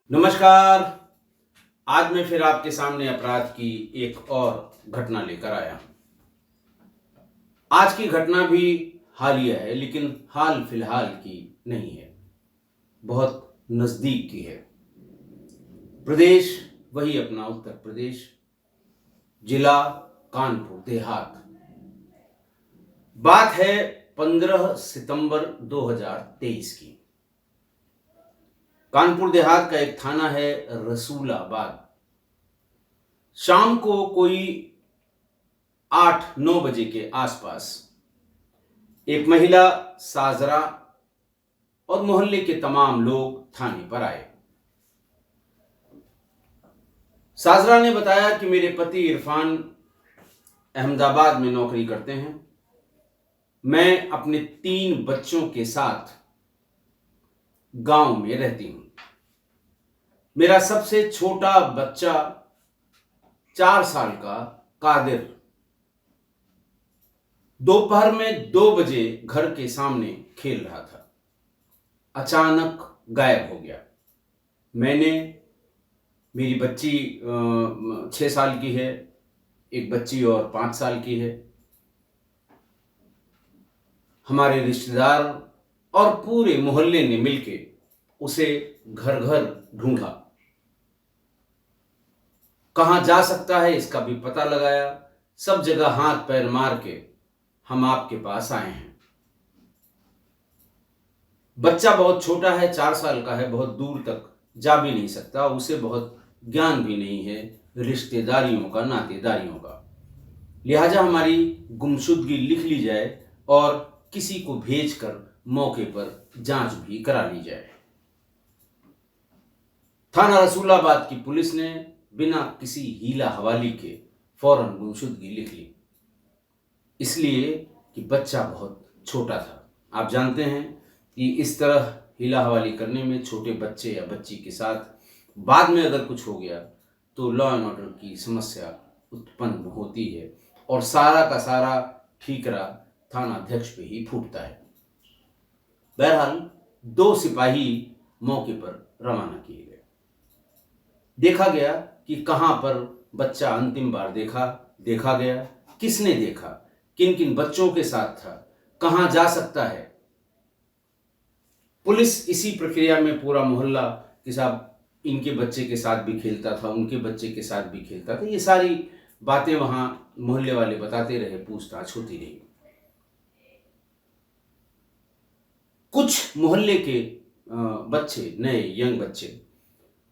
नमस्कार। आज मैं फिर आपके सामने अपराध की एक और घटना लेकर आया। आज की घटना भी हालिया है, लेकिन हाल फिलहाल की नहीं है, बहुत नजदीक की है। प्रदेश वही अपना उत्तर प्रदेश, जिला कानपुर देहात। बात है 15 सितंबर 2023 की। कानपुर देहात का एक थाना है रसूलाबाद। शाम को कोई 8-9 बजे के आसपास एक महिला, साजरा और मोहल्ले के तमाम लोग थाने पर आए। साजरा ने बताया कि मेरे पति इरफान अहमदाबाद में नौकरी करते हैं। मैं अपने 3 बच्चों के साथ गांव में रहती हूं। मेरा सबसे छोटा बच्चा 4 साल का कादिर दोपहर में 2 बजे घर के सामने खेल रहा था। अचानक गायब हो गया। मेरी बच्ची 6 साल की है, एक बच्ची और 5 साल की है। हमारे रिश्तेदार और पूरे मोहल्ले ने मिलके उसे घर घर ढूंढा। कहां जा सकता है इसका भी पता लगाया। सब जगह हाथ पैर मार के हम आपके पास आए हैं। बच्चा बहुत छोटा है, 4 साल का है, बहुत दूर तक जा भी नहीं सकता, उसे बहुत ज्ञान भी नहीं है रिश्तेदारियों का, नातेदारियों का। लिहाजा हमारी गुमशुदगी लिख ली जाए और किसी को भेजकर मौके पर जांच भी करा ली जाए। थाना रसूलाबाद की पुलिस ने बिना किसी हीला हवाली के फौरन गुमशुदगी लिख ली, इसलिए कि बच्चा बहुत छोटा था। आप जानते हैं कि इस तरह हीला हवाली करने में छोटे बच्चे या बच्ची के साथ बाद में अगर कुछ हो गया तो लॉ एंड ऑर्डर की समस्या उत्पन्न होती है और सारा का सारा ठीकरा थानाध्यक्ष पे ही फूटता है। बहरहाल 2 सिपाही मौके पर रवाना किए गए। देखा गया कि कहां पर बच्चा अंतिम बार देखा गया, किसने देखा, किन किन बच्चों के साथ था, कहां जा सकता है। पुलिस इसी प्रक्रिया में पूरा मोहल्ला के साथ, इनके बच्चे के साथ भी खेलता था, उनके बच्चे के साथ भी खेलता था, ये सारी बातें वहां मोहल्ले वाले बताते रहे, पूछताछ होती रही। कुछ मोहल्ले के बच्चे, नए यंग बच्चे,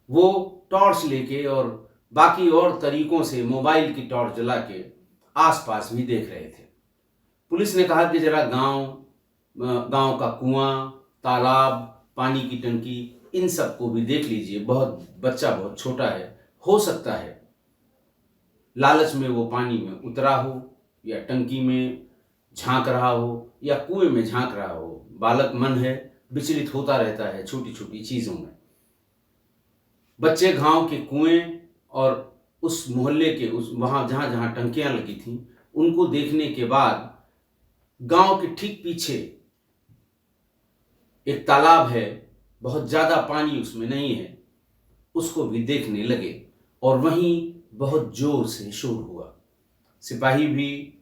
वो टॉर्च लेके और बाकी और तरीकों से मोबाइल की टॉर्च जला के आसपास भी देख रहे थे। पुलिस ने कहा कि जरा गांव का कुआं, तालाब, पानी की टंकी, इन सब को भी देख लीजिए। बच्चा बहुत छोटा है, हो सकता है लालच में वो पानी में उतरा हो या टंकी में झांक रहा हो या कुएं में झांक रहा हो। बालक मन है, विचलित होता रहता है छोटी छोटी चीजों में। बच्चे गांव के कुएं और उस मोहल्ले के वहां जहां जहां टंकियां लगी थीं उनको देखने के बाद गांव के ठीक पीछे एक तालाब है, बहुत ज्यादा पानी उसमें नहीं है, उसको भी देखने लगे और वहीं बहुत जोर से शोर हुआ। सिपाही भी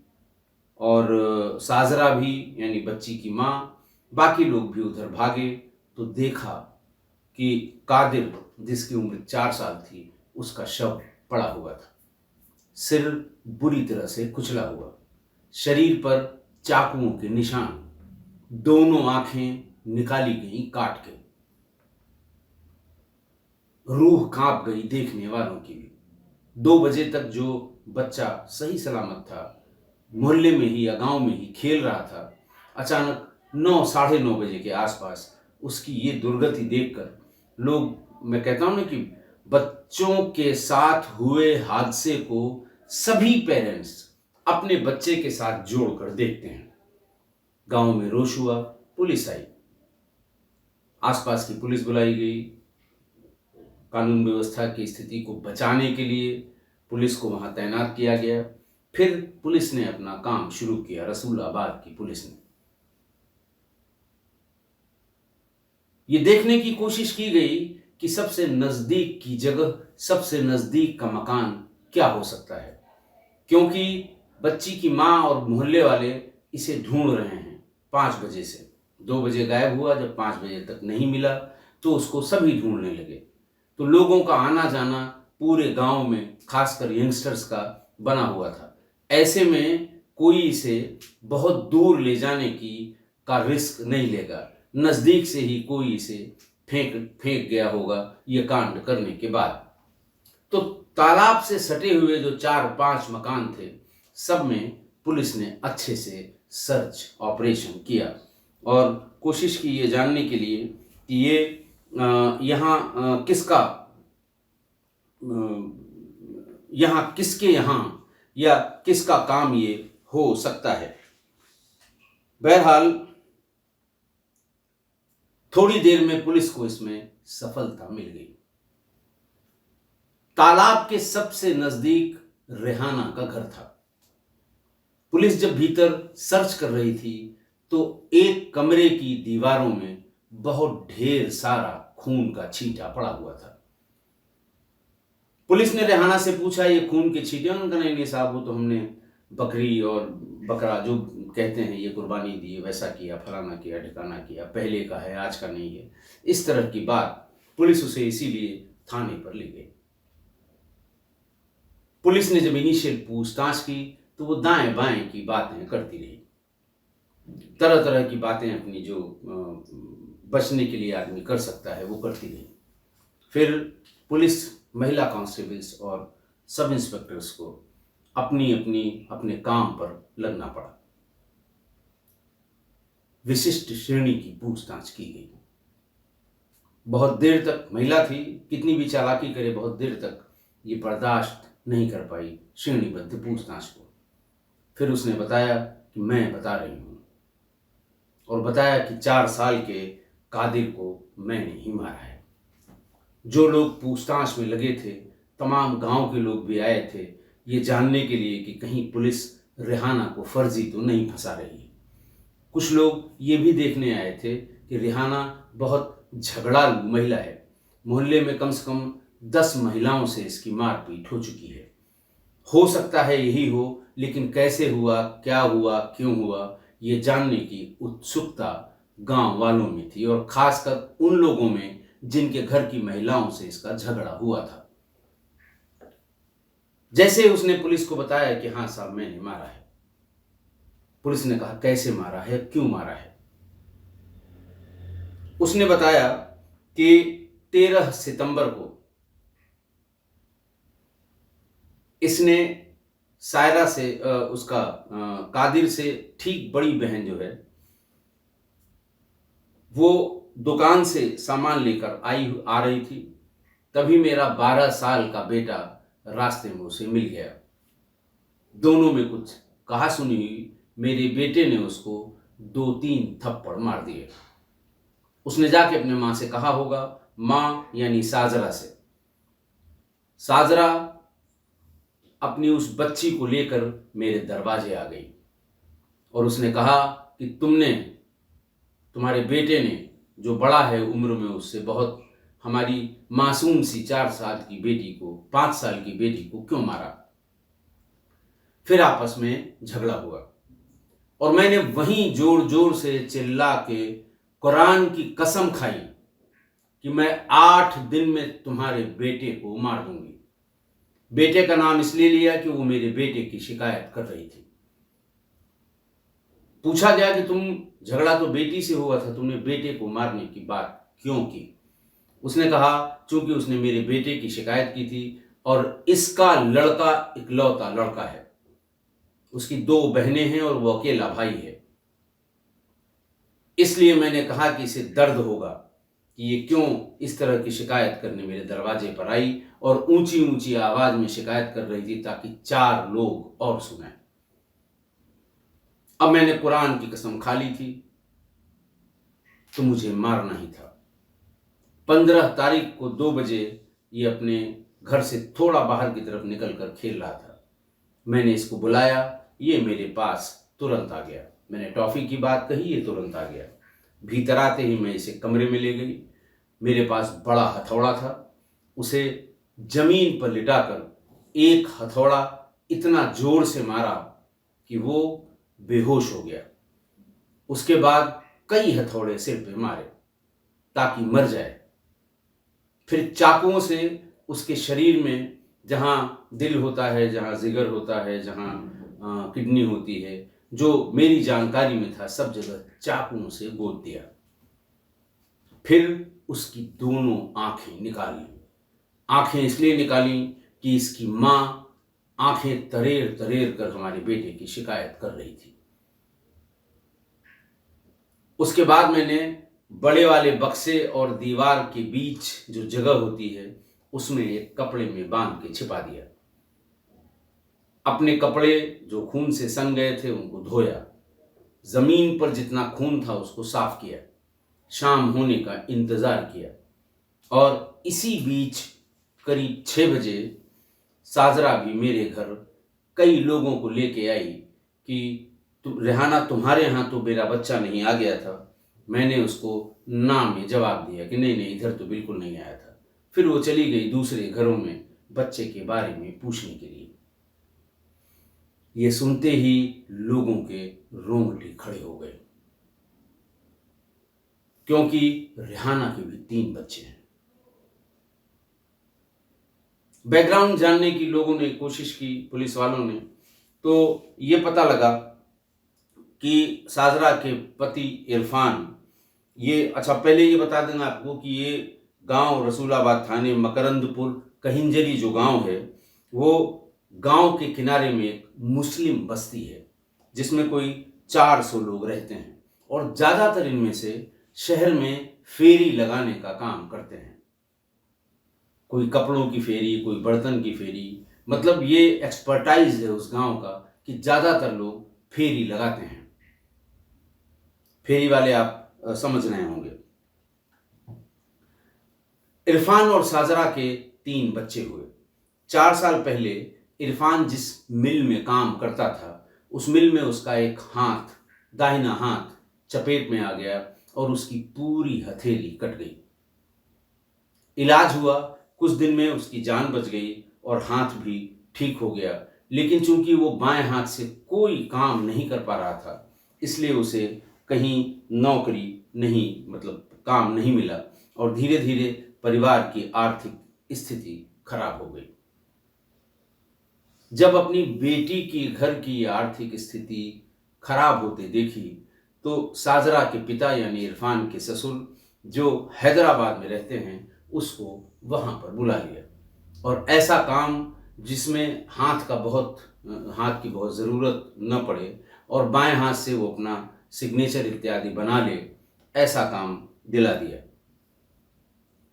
और साजरा भी, यानी बच्ची की मां, बाकी लोग भी उधर भागे तो देखा कि कादिर, जिसकी उम्र 4 साल थी, उसका शव पड़ा हुआ था। सिर बुरी तरह से कुचला हुआ, शरीर पर चाकुओं के निशान, दोनों आंखें निकाली गई काट के। रूह कांप गई देखने वालों की भी। 2 बजे तक जो बच्चा सही सलामत था, मोहल्ले में ही या गांव में ही खेल रहा था, अचानक 9, साढ़े 9 बजे के आसपास उसकी ये दुर्गति देखकर लोग, मैं कहता हूं ना कि बच्चों के साथ हुए हादसे को सभी पेरेंट्स अपने बच्चे के साथ जोड़कर देखते हैं। गांव में रोष हुआ, पुलिस आई, आसपास की पुलिस बुलाई गई। कानून व्यवस्था की स्थिति को बचाने के लिए पुलिस को वहां तैनात किया गया। फिर पुलिस ने अपना काम शुरू किया, रसूलाबाद की पुलिस ने। ये देखने की कोशिश की गई कि सबसे नज़दीक की जगह, सबसे नज़दीक का मकान क्या हो सकता है, क्योंकि बच्ची की माँ और मोहल्ले वाले इसे ढूंढ रहे हैं 5 बजे से। 2 बजे गायब हुआ, जब 5 बजे तक नहीं मिला तो उसको सभी ढूंढने लगे। तो लोगों का आना जाना पूरे गांव में, खासकर यंगस्टर्स का, बना हुआ था। ऐसे में कोई इसे बहुत दूर ले जाने की का रिस्क नहीं लेगा, नज़दीक से ही कोई इसे फेंक फेंक गया होगा ये कांड करने के बाद। तो तालाब से सटे हुए जो 4-5 मकान थे, सब में पुलिस ने अच्छे से सर्च ऑपरेशन किया और कोशिश की ये जानने के लिए कि ये यहाँ किसका, यहाँ किसके यहाँ या किसका काम ये हो सकता है। बहरहाल थोड़ी देर में पुलिस को इसमें सफलता मिल गई। तालाब के सबसे नजदीक रेहाना का घर था। पुलिस जब भीतर सर्च कर रही थी तो एक कमरे की दीवारों में बहुत ढेर सारा खून का छींटा पड़ा हुआ था। पुलिस ने रेहाना से पूछा, ये खून के छींटे? उन्होंने कहा, नहीं साहब, वो तो हमने बकरी और बकरा जो कहते हैं ये कुर्बानी दी, वैसा किया, फलाना किया, ठिकाना किया, पहले का है, आज का नहीं है। इस तरह की बात। पुलिस उसे इसीलिए थाने पर ले गई। पुलिस ने जब इनिशियल पूछताछ की तो वो दाएं बाएं की बातें करती रही, तरह तरह की बातें अपनी जो बचने के लिए आदमी कर सकता है वो करती रही। फिर पुलिस, महिला कांस्टेबल्स और सब इंस्पेक्टर्स को अपने काम पर लगना पड़ा। विशिष्ट श्रेणी की पूछताछ की गई। बहुत देर तक महिला थी, कितनी भी चालाकी करे, बहुत देर तक ये बर्दाश्त नहीं कर पाई श्रेणीबद्ध पूछताछ को। फिर उसने बताया कि मैं बता रही हूँ, और बताया कि 4 साल के कादिर को मैंने ही मारा है। जो लोग पूछताछ में लगे थे, तमाम गांव के लोग भी आए थे ये जानने के लिए कि कहीं पुलिस रेहाना को फर्जी तो नहीं फंसा रही है। कुछ लोग ये भी देखने आए थे कि रेहाना बहुत झगड़ालू महिला है, मोहल्ले में कम से कम 10 महिलाओं से इसकी मारपीट हो चुकी है। हो सकता है यही हो, लेकिन कैसे हुआ, क्या हुआ, क्यों हुआ, ये जानने की उत्सुकता गांव वालों में थी, और खासकर उन लोगों में जिनके घर की महिलाओं से इसका झगड़ा हुआ था। जैसे उसने पुलिस को बताया कि हाँ साहब मैंने मारा है, पुलिस ने कहा कैसे मारा है, क्यों मारा है। उसने बताया कि 13 सितंबर को इसने सायरा से उसका कादिर से ठीक बड़ी बहन जो है वो दुकान से सामान लेकर आ रही थी। तभी मेरा 12 साल का बेटा रास्ते में उसे मिल गया। दोनों में कुछ कहा सुनी हुई, मेरे बेटे ने उसको 2-3 थप्पड़ मार दिए। उसने जाके अपने माँ से कहा होगा, माँ यानी साजरा से। साजरा अपनी उस बच्ची को लेकर मेरे दरवाजे आ गई और उसने कहा कि तुम्हारे बेटे ने, जो बड़ा है उम्र में उससे बहुत, हमारी मासूम सी 4 साल की बेटी को, 5 साल की बेटी को क्यों मारा। फिर आपस में झगड़ा हुआ और मैंने वहीं जोर जोर से चिल्ला के कुरान की कसम खाई कि मैं 8 दिन में तुम्हारे बेटे को मार दूंगी। बेटे का नाम इसलिए लिया कि वो मेरे बेटे की शिकायत कर रही थी। पूछा गया कि तुम, झगड़ा तो बेटी से हुआ था, तुमने बेटे को मारने की बात क्यों की। उसने कहा चूंकि उसने मेरे बेटे की शिकायत की थी और इसका लड़का इकलौता लड़का है, उसकी 2 बहनें हैं और वो अकेला भाई है, इसलिए मैंने कहा कि इसे दर्द होगा कि ये क्यों इस तरह की शिकायत करने मेरे दरवाजे पर आई, और ऊंची ऊंची आवाज में शिकायत कर रही थी ताकि 4 लोग और सुने। अब मैंने कुरान की कसम खा ली थी तो मुझे मारना ही था। 15 तारीख को 2 बजे ये अपने घर से थोड़ा बाहर की तरफ निकलकर खेल रहा था। मैंने इसको बुलाया, ये मेरे पास तुरंत आ गया। मैंने टॉफी की बात कही, ये तुरंत आ गया। भीतर आते ही मैं इसे कमरे में ले गई, मेरे पास बड़ा हथौड़ा था। उसे जमीन पर लिटाकर एक हथौड़ा इतना जोर से मारा कि वो बेहोश हो गया। उसके बाद कई हथौड़े सिर पे मारे ताकि मर जाए। फिर चाकुओं से उसके शरीर में, जहाँ दिल होता है, जहाँ जिगर होता है, जहाँ किडनी होती है, जो मेरी जानकारी में था, सब जगह चाकुओं से गोद दिया। फिर उसकी दोनों आंखें निकाली। आंखें इसलिए निकाली कि इसकी माँ आंखें तरेर तरेर कर हमारे बेटे की शिकायत कर रही थी। उसके बाद मैंने बड़े वाले बक्से और दीवार के बीच जो जगह होती है उसमें एक कपड़े में बांध के छिपा दिया। अपने कपड़े जो खून से सन गए थे उनको धोया, जमीन पर जितना खून था उसको साफ किया, शाम होने का इंतजार किया। और इसी बीच करीब 6 बजे साजरा भी मेरे घर कई लोगों को लेके आई कि रेहाना, तुम्हारे यहाँ तो मेरा बच्चा नहीं आ गया था। मैंने उसको ना में जवाब दिया कि नहीं नहीं, इधर तो बिल्कुल नहीं आया था। फिर वो चली गई दूसरे घरों में बच्चे के बारे में पूछने के लिए। ये सुनते ही लोगों के रोंगटे खड़े हो गए, क्योंकि रेहाना के भी 3 बच्चे हैं। बैकग्राउंड जानने की लोगों ने कोशिश की, पुलिस वालों ने, तो ये पता लगा कि साजरा के पति इरफान, ये, अच्छा पहले ये बता देना आपको कि ये गांव रसूलाबाद थाने मकरंदपुर कहिंजरी जो गांव है, वो गांव के किनारे में एक मुस्लिम बस्ती है जिसमें कोई 400 लोग रहते हैं और ज़्यादातर इनमें से शहर में फेरी लगाने का काम करते हैं। कोई कपड़ों की फेरी, कोई बर्तन की फेरी, मतलब ये एक्सपर्टाइज है उस गांव का कि ज़्यादातर लोग फेरी लगाते हैं। फेरी वाले आप समझ रहे होंगे। इरफान और साजरा के 3 बच्चे हुए। 4 साल पहले इरफान जिस मिल में काम करता था उस मिल में उसका एक हाथ, दाहिना हाथ चपेट में आ गया और उसकी पूरी हथेली कट गई। इलाज हुआ, कुछ दिन में उसकी जान बच गई और हाथ भी ठीक हो गया। लेकिन चूंकि वो बाएं हाथ से कोई काम नहीं कर पा रहा था, इसलिए उसे कहीं नौकरी नहीं, मतलब काम नहीं मिला और धीरे धीरे परिवार की आर्थिक स्थिति खराब हो गई। जब अपनी बेटी की घर की आर्थिक स्थिति खराब होते देखी तो साजरा के पिता यानी इरफान के ससुर जो हैदराबाद में रहते हैं उसको वहां पर बुला लिया और ऐसा काम जिसमें हाथ की बहुत ज़रूरत न पड़े और बाएं हाथ से वो अपना सिग्नेचर इत्यादि बना ले, ऐसा काम दिला दिया।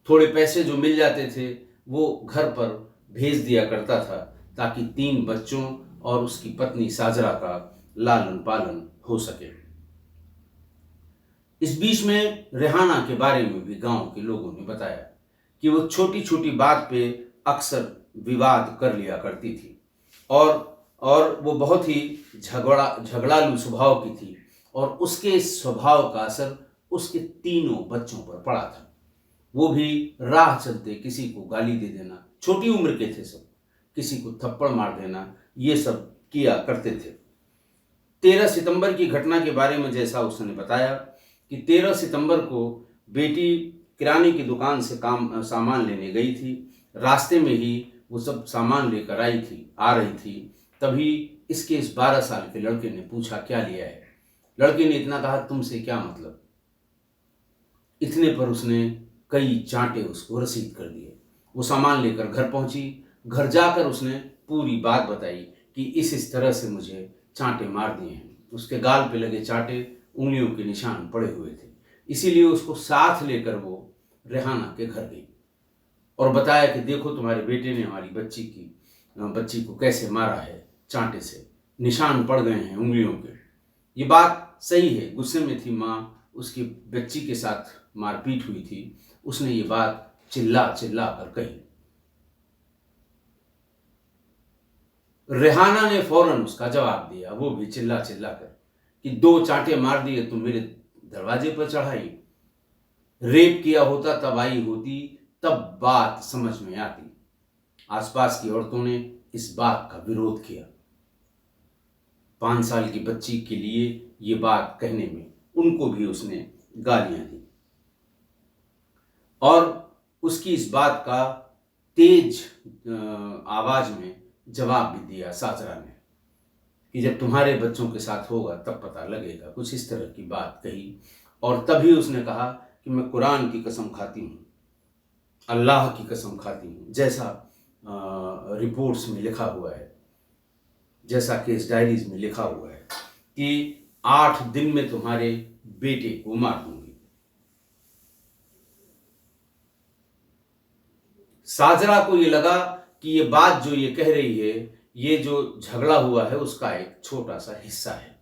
थोड़े पैसे जो मिल जाते थे वो घर पर भेज दिया करता था ताकि 3 बच्चों और उसकी पत्नी साजरा का लालन पालन हो सके। इस बीच में रेहाना के बारे में भी गांव के लोगों ने बताया कि वो छोटी छोटी बात पे अक्सर विवाद कर लिया करती थी और वो बहुत ही झगड़ालू स्वभाव की थी और उसके स्वभाव का असर उसके 3 बच्चों पर पड़ा था। वो भी राह चलते किसी को गाली दे देना, छोटी उम्र के थे सब, किसी को थप्पड़ मार देना, ये सब किया करते थे। 13 सितंबर की घटना के बारे में जैसा उसने बताया कि 13 सितंबर को बेटी किराने की दुकान से सामान लेने गई थी। रास्ते में ही वो सब सामान लेकर आ रही थी, तभी इसके इस 12 साल के लड़के ने पूछा क्या लिया है। लड़के ने इतना कहा तुमसे क्या मतलब। इतने पर उसने कई चांटे उसको रसीद कर दिए। वो सामान लेकर घर पहुंची। घर जाकर उसने पूरी बात बताई कि इस तरह से मुझे चांटे मार दिए हैं। उसके गाल पे लगे चांटे, उंगलियों के निशान पड़े हुए थे। इसीलिए उसको साथ लेकर वो रेहाना के घर गई और बताया कि देखो तुम्हारे बेटे ने हमारी बच्ची को कैसे मारा है, चांटे से निशान पड़ गए हैं उंगलियों के। ये बात सही है, गुस्से में थी माँ, उसकी बच्ची के साथ मारपीट हुई थी, उसने ये बात चिल्ला चिल्ला कर कही। रेहाना ने फौरन उसका जवाब दिया, वो भी चिल्ला चिल्ला कर, कि 2 चांटे मार दिए तुम मेरे दरवाजे पर चढ़ाई। रेप किया होता तब आई होती, तब बात समझ में आती। आसपास की औरतों ने इस बात का विरोध किया। 5 साल की बच्ची के लिए ये बात कहने में उनको भी उसने गालियां दी और उसकी इस बात का तेज आवाज में जवाब भी दिया साजरा ने कि जब तुम्हारे बच्चों के साथ होगा तब पता लगेगा, कुछ इस तरह की बात कही। और तभी उसने कहा कि मैं कुरान की कसम खाती हूँ, अल्लाह की कसम खाती हूँ, जैसा रिपोर्ट्स में लिखा हुआ है, जैसा केस डायरीज में लिखा हुआ है कि 8 दिन में तुम्हारे बेटे को मार दूंगी। साजरा को ये लगा कि ये बात जो ये कह रही है, ये जो झगड़ा हुआ है उसका एक छोटा सा हिस्सा है।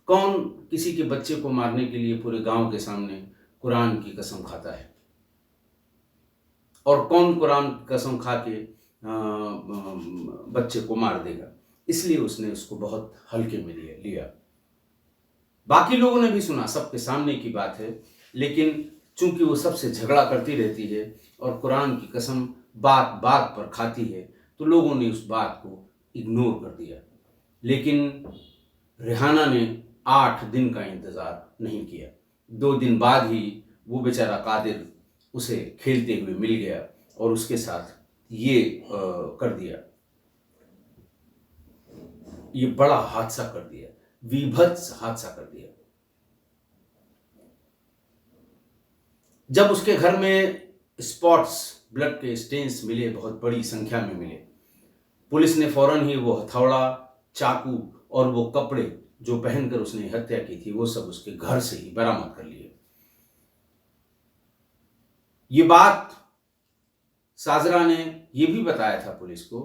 कौन किसी के बच्चे को मारने के लिए पूरे गांव के सामने कुरान की कसम खाता है, और कौन कुरान की कसम खा के बच्चे को मार देगा। इसलिए उसने उसको बहुत हल्के में लिया। बाकी लोगों ने भी सुना, सबके सामने की बात है, लेकिन चूंकि वो सबसे झगड़ा करती रहती है और कुरान की कसम बात बात पर खाती है, तो लोगों ने उस बात को इग्नोर कर दिया। लेकिन रेहाना ने 8 दिन का इंतज़ार नहीं किया। 2 दिन बाद ही वो बेचारा कादिर उसे खेलते हुए मिल गया और उसके साथ ये कर दिया, ये बड़ा हादसा कर दिया, विभत्स हादसा कर दिया। जब उसके घर में स्पॉट्स, ब्लड के स्टेन्स मिले, बहुत बड़ी संख्या में मिले, पुलिस ने फौरन ही वो हथौड़ा, चाकू और वो कपड़े जो पहनकर उसने हत्या की थी, वो सब उसके घर से ही बरामद कर लिए। ये बात साजरा ने ये भी बताया था पुलिस को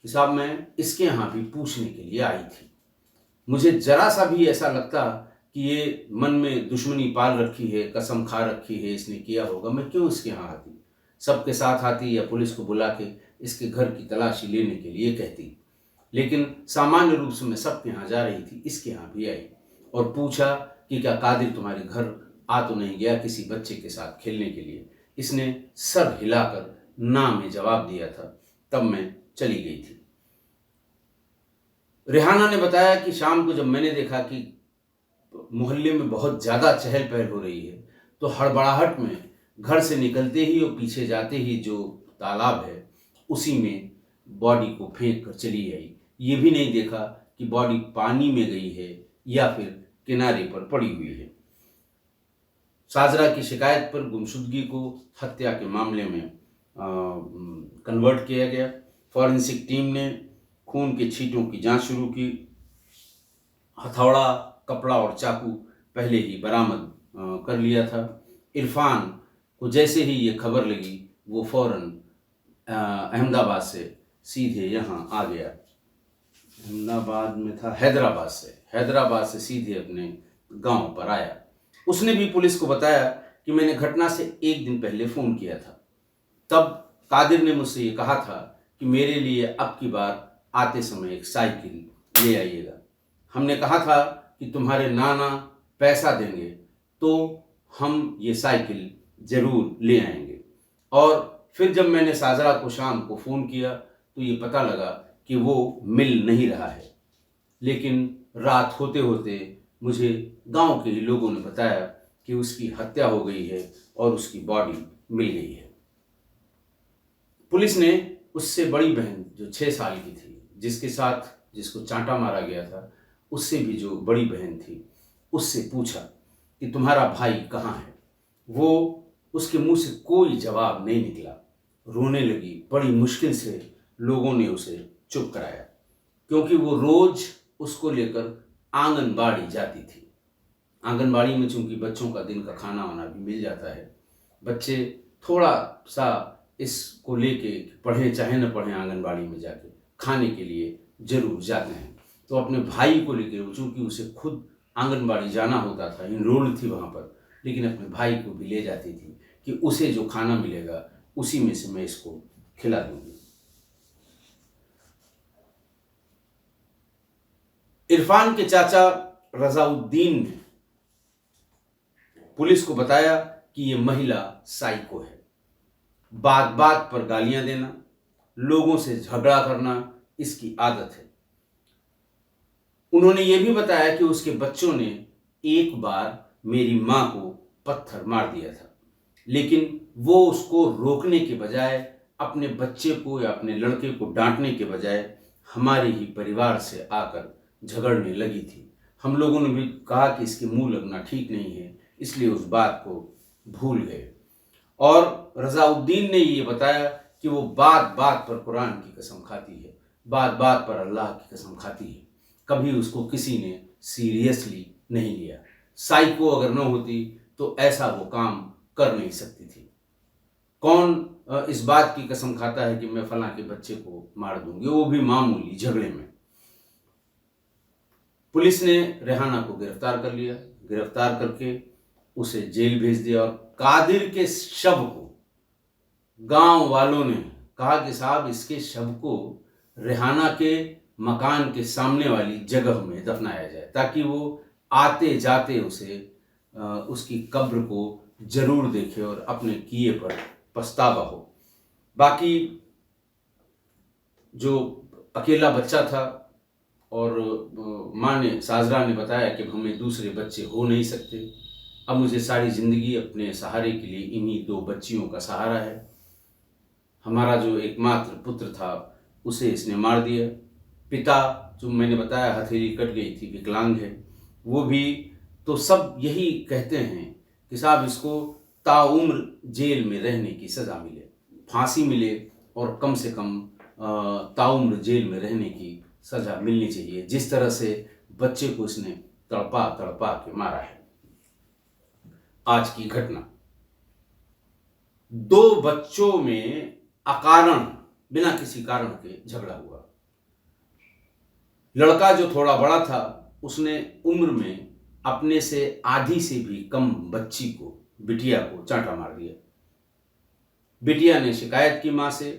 कि साहब मैं इसके यहाँ भी पूछने के लिए आई थी, मुझे जरा सा भी ऐसा लगता कि ये मन में दुश्मनी पाल रखी है, कसम खा रखी है, इसने किया होगा, मैं क्यों इसके यहाँ आती, सबके साथ आती या पुलिस को बुला के इसके घर की तलाशी लेने के लिए कहती। लेकिन सामान्य रूप से मैं सबके यहाँ जा रही थी, इसके यहाँ भी आई और पूछा कि क्या कादिर तुम्हारे घर आ तो नहीं गया किसी बच्चे के साथ खेलने के लिए। इसने सर हिलाकर ना में जवाब दिया था, तब मैं चली गई थी। रेहाना ने बताया कि शाम को जब मैंने देखा कि मोहल्ले में बहुत ज़्यादा चहल पहल हो रही है, तो हड़बड़ाहट में घर से निकलते ही और पीछे जाते ही जो तालाब है उसी में बॉडी को फेंक कर चली आई। ये भी नहीं देखा कि बॉडी पानी में गई है या फिर किनारे पर पड़ी हुई है। साजरा की शिकायत पर गुमशुदगी को हत्या के मामले में कन्वर्ट किया गया। फॉरेंसिक टीम ने खून के छींटों की जांच शुरू की। हथौड़ा, कपड़ा और चाकू पहले ही बरामद कर लिया था। इरफान को जैसे ही ये खबर लगी, वो फौरन अहमदाबाद से सीधे यहाँ आ गया। अहमदाबाद में था, हैदराबाद से सीधे अपने गांव पर आया। उसने भी पुलिस को बताया कि मैंने घटना से 1 दिन पहले फ़ोन किया था। तब कादिर ने मुझसे ये कहा था कि मेरे लिए अब की बार आते समय एक साइकिल ले आइएगा। हमने कहा था कि तुम्हारे नाना पैसा देंगे तो हम ये साइकिल ज़रूर ले आएंगे। और फिर जब मैंने साजरा को शाम को फ़ोन किया तो ये पता लगा कि वो मिल नहीं रहा है। लेकिन रात होते होते मुझे गांव के ही लोगों ने बताया कि उसकी हत्या हो गई है और उसकी बॉडी मिल गई है। पुलिस ने उससे बड़ी बहन जो 6 साल की थी, जिसको चांटा मारा गया था, उससे भी जो बड़ी बहन थी, उससे पूछा कि तुम्हारा भाई कहाँ है। वो उसके मुंह से कोई जवाब नहीं निकला, रोने लगी। बड़ी मुश्किल से लोगों ने उसे चुप कराया, क्योंकि वो रोज उसको लेकर आंगनबाड़ी जाती थी। आंगनबाड़ी में चूंकि बच्चों का दिन का खाना वाना भी मिल जाता है, बच्चे थोड़ा सा इसको लेके पढ़ें चाहे न पढ़ें, आंगनबाड़ी में जाके खाने के लिए जरूर जाते हैं। तो अपने भाई को लेकर, चूंकि उसे खुद आंगनबाड़ी जाना होता था, इनरोल्ड थी वहाँ पर, लेकिन अपने भाई को भी ले जाती थी कि उसे जो खाना मिलेगा उसी में से मैं इसको खिला दूंगी। इरफान के चाचा रजाउद्दीन ने पुलिस को बताया कि ये महिला साइको है। बात बात पर गालियां देना, लोगों से झगड़ा करना इसकी आदत है। उन्होंने ये भी बताया कि उसके बच्चों ने एक बार मेरी मां को पत्थर मार दिया था, लेकिन वो उसको रोकने के बजाय, अपने बच्चे को या अपने लड़के को डांटने के बजाय हमारे ही परिवार से आकर झगड़ने लगी थी। हम लोगों ने भी कहा कि इसके मुंह लगना ठीक नहीं है, इसलिए उस बात को भूल गए। और रजाउद्दीन ने ये बताया कि वो बात बात पर कुरान की कसम खाती है, बात बात पर अल्लाह की कसम खाती है। कभी उसको किसी ने सीरियसली नहीं लिया। साइको अगर न होती तो ऐसा वो काम कर नहीं सकती थी। कौन इस बात की कसम खाता है कि मैं फलां के बच्चे को मार दूंगी, वो भी मामूली झगड़े में। पुलिस ने रेहाना को गिरफ्तार कर लिया। गिरफ्तार करके उसे जेल भेज दिया और कादिर के शव को गांव वालों ने कहा कि साहब इसके शव को रेहाना के मकान के सामने वाली जगह में दफनाया जाए, ताकि वो आते जाते उसकी कब्र को जरूर देखे और अपने किए पर पछतावा हो। बाकी जो अकेला बच्चा था, और माँ ने, साजरा ने बताया कि हमें दूसरे बच्चे हो नहीं सकते, अब मुझे सारी ज़िंदगी अपने सहारे के लिए इन्हीं 2 बच्चियों का सहारा है। हमारा जो एकमात्र पुत्र था उसे इसने मार दिया। पिता, जो मैंने बताया हथेली कट गई थी, विकलांग है, वो भी। तो सब यही कहते हैं कि साहब इसको ताउम्र जेल में रहने की सज़ा मिले, फांसी मिले, और कम से कम ताउम्र जेल में रहने की सज़ा मिलनी चाहिए, जिस तरह से बच्चे को इसने तड़पा तड़पा के मारा है। आज की घटना, 2 बच्चों में अकारण, बिना किसी कारण के झगड़ा हुआ। लड़का जो थोड़ा बड़ा था उसने उम्र में अपने से आधी से भी कम बच्ची को, बिटिया को चांटा मार दिया। बिटिया ने शिकायत की माँ से।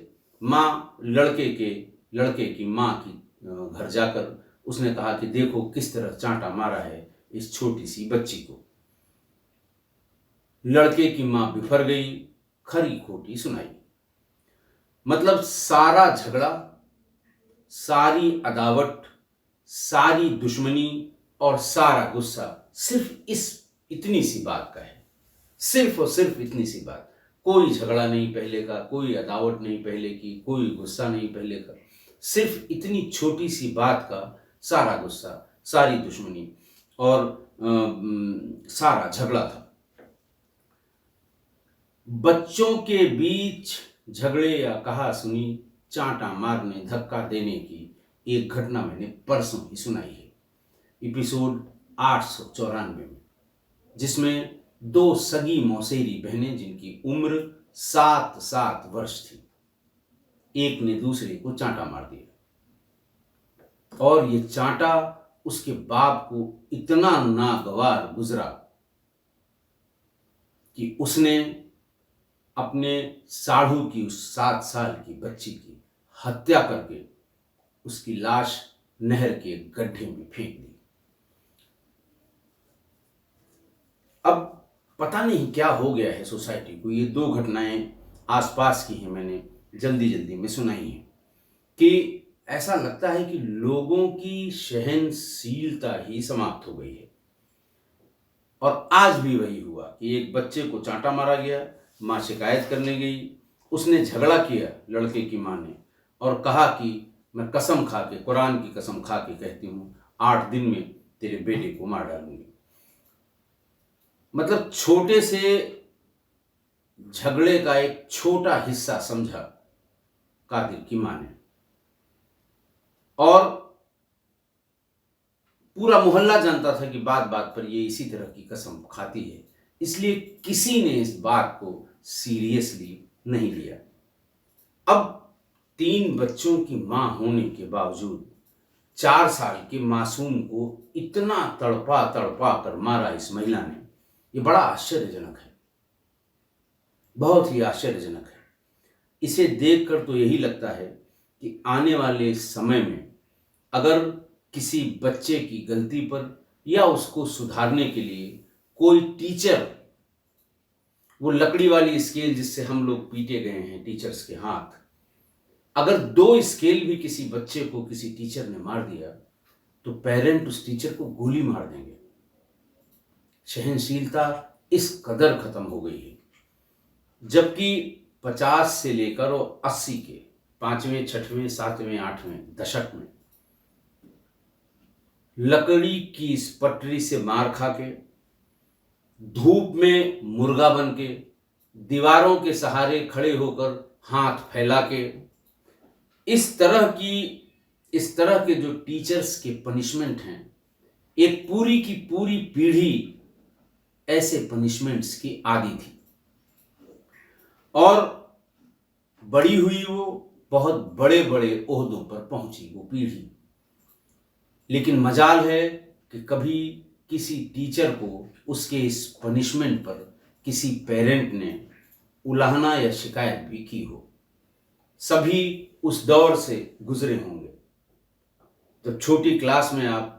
माँ लड़के की माँ की घर जाकर उसने कहा कि देखो किस तरह चांटा मारा है इस छोटी सी बच्ची को। लड़के की माँ बिफर गई, खरी खोटी सुनाई। मतलब सारा झगड़ा, सारी अदावट, सारी दुश्मनी और सारा गुस्सा सिर्फ इतनी सी बात का है। सिर्फ और सिर्फ इतनी सी बात। कोई झगड़ा नहीं पहले का, कोई अदावट नहीं पहले की, कोई गुस्सा नहीं पहले का। सिर्फ इतनी छोटी सी बात का सारा गुस्सा, सारी दुश्मनी और सारा झगड़ा था। बच्चों के बीच झगड़े या कहा सुनी, चांटा मारने, धक्का देने की एक घटना मैंने परसों ही सुनाई है, एपिसोड 894 में, जिसमें 2 सगी मौसेरी बहनें जिनकी उम्र 7-7 वर्ष थी, एक ने दूसरे को चांटा मार दिया। और ये चांटा उसके बाप को इतना नागवार गुजरा कि उसने अपने साढ़ू की उस 7 साल की बच्ची की हत्या करके उसकी लाश नहर के गड्ढे में फेंक दी। अब पता नहीं क्या हो गया है सोसाइटी को। ये 2 घटनाएं आसपास की हैं, मैंने जल्दी जल्दी में सुनाई हैं, कि ऐसा लगता है कि लोगों की सहनशीलता ही समाप्त हो गई है। और आज भी वही हुआ कि एक बच्चे को चांटा मारा गया, माँ शिकायत करने गई, उसने झगड़ा किया लड़के की माँ ने, और कहा कि मैं कसम खा के, कुरान की कसम खा के कहती हूँ 8 दिन में तेरे बेटे को मार डालूंगी। मतलब छोटे से झगड़े का एक छोटा हिस्सा समझा कादिर की माँ ने, और पूरा मोहल्ला जानता था कि बात बात पर ये इसी तरह की कसम खाती है, इसलिए किसी ने इस बात को सीरियसली नहीं लिया। अब 3 बच्चों की मां होने के बावजूद 4 साल के मासूम को इतना तड़पा तड़पा कर मारा इस महिला ने, ये बड़ा आश्चर्यजनक है, बहुत ही आश्चर्यजनक है। इसे देखकर तो यही लगता है कि आने वाले समय में अगर किसी बच्चे की गलती पर या उसको सुधारने के लिए कोई टीचर वो लकड़ी वाली स्केल जिससे हम लोग पीटे गए हैं टीचर्स के हाथ, अगर 2 स्केल भी किसी बच्चे को किसी टीचर ने मार दिया तो पेरेंट उस टीचर को गोली मार देंगे। सहनशीलता इस कदर खत्म हो गई है, जबकि 50 से लेकर और 80 के 5वें, 6वें, 7वें, 8वें दशक में लकड़ी की इस पटरी से मार खा के, धूप में मुर्गा बन के, दीवारों के सहारे खड़े होकर हाथ फैला के, इस तरह के जो टीचर्स के पनिशमेंट हैं, एक पूरी की पूरी पीढ़ी ऐसे पनिशमेंट्स की आदी थी और बड़ी हुई, वो बहुत बड़े बड़े ओहदों पर पहुंची वो पीढ़ी। लेकिन मजाल है कि कभी किसी टीचर को उसके इस पनिशमेंट पर किसी पेरेंट ने उलाहना या शिकायत भी की हो। सभी उस दौर से गुजरे होंगे जब छोटी क्लास में आप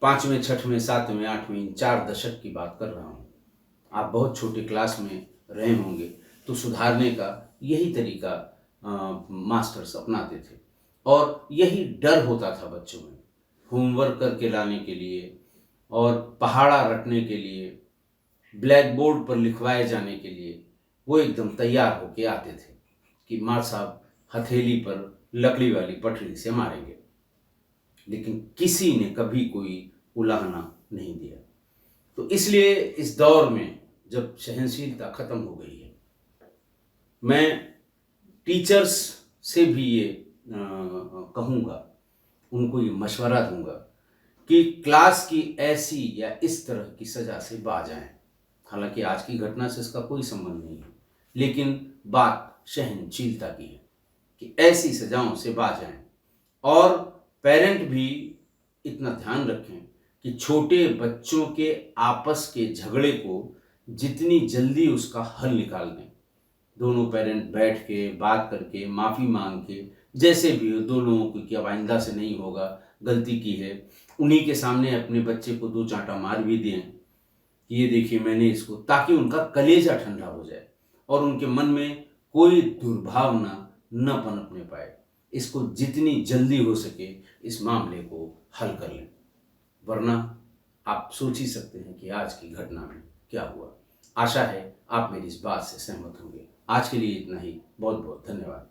5वें, 6वें, 7वें, 8वें, इन 4 दशक की बात कर रहा हूँ, आप बहुत छोटे क्लास में रहे होंगे तो सुधारने का यही तरीका मास्टर्स अपनाते थे और यही डर होता था बच्चों में। होमवर्क करके लाने के लिए और पहाड़ा रटने के लिए, ब्लैक बोर्ड पर लिखवाए जाने के लिए वो एकदम तैयार होके आते थे कि मार साहब हथेली पर लकड़ी वाली पटरी से मारेंगे। लेकिन किसी ने कभी कोई उलाहना नहीं दिया। तो इसलिए इस दौर में जब सहनशीलता खत्म हो गई है, मैं टीचर्स से भी ये कहूँगा, उनको ये मशवरा दूंगा कि क्लास की ऐसी या इस तरह की सज़ा से बाज आएं। हालांकि आज की घटना से इसका कोई संबंध नहीं है, लेकिन बात सहनशीलता की है कि ऐसी सजाओं से बाज आएं। और पेरेंट भी इतना ध्यान रखें कि छोटे बच्चों के आपस के झगड़े को जितनी जल्दी उसका हल निकाल दें। दोनों पेरेंट बैठ के बात करके माफ़ी मांग के, जैसे भी हो, दो लोगों को कि अब आइंदा से नहीं होगा, गलती की है, उन्हीं के सामने अपने बच्चे को 2 चांटा मार भी दें कि ये देखिए मैंने इसको, ताकि उनका कलेजा ठंडा हो जाए और उनके मन में कोई दुर्भावना न पनपने पाए। इसको जितनी जल्दी हो सके इस मामले को हल कर लें, वरना आप सोच ही सकते हैं कि आज की घटना में क्या हुआ। आशा है आप मेरी इस बात से सहमत होंगे। आज के लिए इतना ही। बहुत बहुत धन्यवाद।